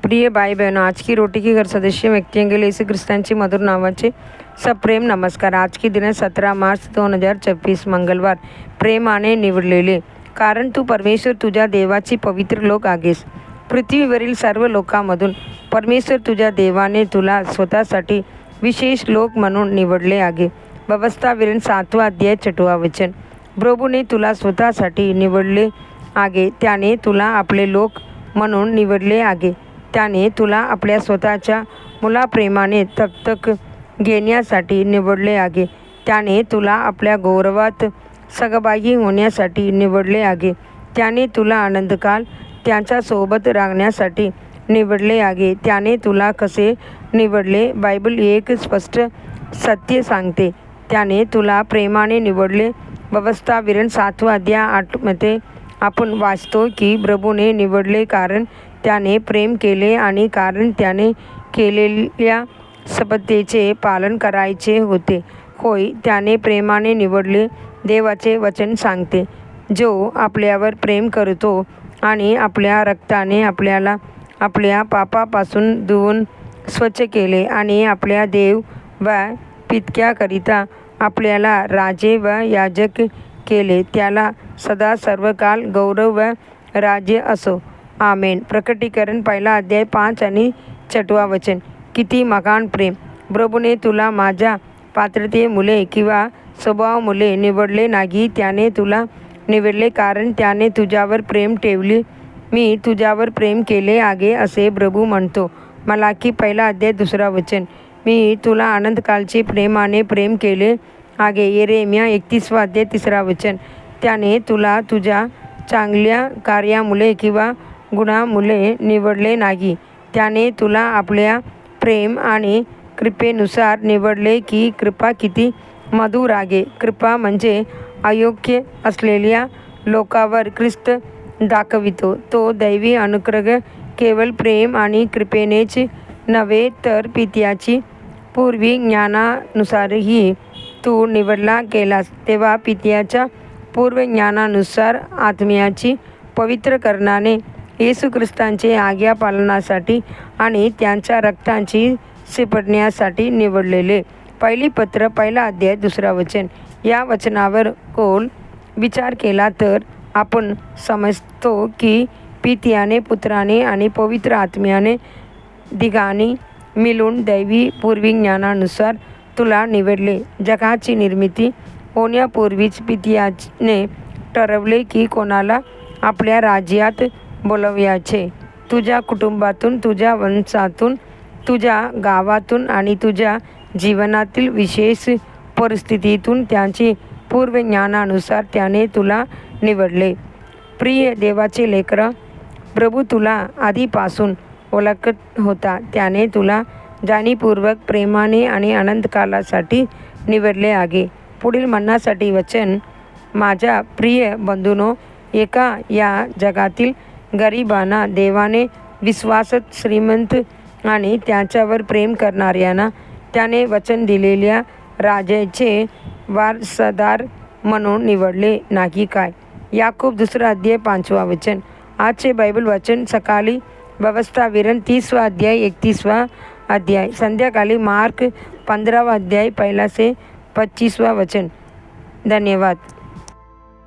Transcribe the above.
प्रिय भाई बहनों, आज की रोटी की घर सदस्य व्यक्तियों के लिए यीशु ख्रिस्तांची मधुर नावाचे सप्रेम नमस्कार। आज की दिन 17 मार्च 2024 मंगळवार। प्रेमाने निवडलेले, कारण तू परमेश्वर तुझ्या देवाची पवित्र लोक आहेस। पृथ्वीवरील सर्व लोकांमधून परमेश्वर तुझ्या देवाने तुला स्वतःसाठी विशेष लोक म्हणून निवडले आहे। व्यवस्थाविवरण 7वां अध्याय 6वां वचन। प्रभूने तुला स्वतःसाठी निवडले आहे, त्याने तुला आपले लोक म्हणून निवडले आहे। त्याने तुला आपल्या स्वतःच्या मुलाप्रेमाने दत्तक घेण्यासाठी निवडले आहे। त्याने तुला आपल्या गौरवात सहभागी होण्यासाठी निवडले आहे। त्याने तुला आनंदकाल त्याच्यासोबत राहण्यासाठी निवडले आहे। त्याने तुला कसे निवडले? बायबल एक स्पष्ट सत्य सांगते। त्याने तुला प्रेमाने निवडले। व्यवस्थाविवरण 7वां अध्याय 8 मध्ये आपण वाचतो की प्रभूने निवडले कारण त्याने प्रेम केले आणि कारण त्याने केलेल्या शपथेचे पालन करायचे होते। होय, त्याने प्रेमाने निवडले। देवाचे वचन सांगते, जो आपल्यावर प्रेम करतो आणि आपल्या रक्ताने आपल्याला आपल्या पापापासून धुवून स्वच्छ केले आणि आपल्या देव व पित्याकरिता आपल्याला राजे व याजक केले, त्याला सदा सर्वकाल गौरव व राज्य असो। आमेन। प्रकटीकरण 1 अध्याय 5 आणि 6वां वचन। किती महान प्रेम! प्रभूने तुला माझ्या पात्रतेमुळे किंवा स्वभावामुळे निवडले नाही, त्याने तुला निवडले कारण त्याने तुझ्यावर प्रेम ठेवले। मी तुझ्यावर प्रेम केले आहे असे प्रभू म्हणतो। मलाकी 1 अध्याय 2 वचन। मी तुला आनंदकालचे प्रेमाने प्रेम केले आहे। यिर्मया 31 अध्याय 3 वचन। त्याने तुला तुझ्या चांगल्या कार्यामुळे किंवा गुणामुळे निवडले नाही, त्याने तुला आपल्या प्रेम आणि कृपेनुसार निवडले की कृपा किती मधुर आहे। कृपा म्हणजे अयोग्य असलेल्या लोकांवर ख्रिस्त दाखवितो तो दैवी अनुग्रह। केवळ प्रेम आणि कृपेनेच नव्हे तर पित्याची पूर्वी ज्ञानानुसारही तू निवडला गेलास। तेव्हा पित्याच्या पूर्व ज्ञानानुसार आत्म्याची पवित्रकरणाने येशू ख्रिस्तांचे आज्ञा पालनासाठी आणि त्यांच्या रक्ताची शिपडण्यासाठी निवडलेले। पहिली पत्र 1 अध्याय 2 वचन। या वचनावर खोल विचार केला तर आपण समजतो की पित्याने, पुत्राने आणि पवित्र आत्म्याने तिघांनी मिळून दैवी पूर्वी ज्ञानानुसार तुला निवडले। जगाची निर्मिती होण्यापूर्वीच पित्याने ठरवले की कोणाला आपल्या राज्यात बोलवायचे। तुझ्या कुटुंबातून, तुझ्या वंशातून, तुझ्या गावातून आणि तुझ्या जीवनातील विशेष परिस्थितीतून त्याचे पूर्व ज्ञानानुसार त्याने तुला निवडले। प्रिय देवाचे लेकरा, प्रभू तुला आधीपासून ओळखत होता। त्याने तुला जाणीवपूर्वक प्रेमाने आणि आनंदकालासाठी निवडले आहे। पुढील म्हणण्यासाठी वचन। माझ्या प्रिय बंधूंनो, या जगातील गरिबांना, देवाने विश्वासात श्रीमंत आणि त्याच्यावर प्रेम करणाऱ्यांना त्याने वचन दिलेल्या राज्याचे वारसदार म्हणून निवडले नाही काय? याकूब 2 अध्याय 5वां वचन। आजचे बायबल वचन सकाळी व्यवस्थाविवरण 30वां अध्याय 31वां अध्याय, संध्याकाळी मार्क 15वां अध्याय 1 से 25वां वचन। धन्यवाद।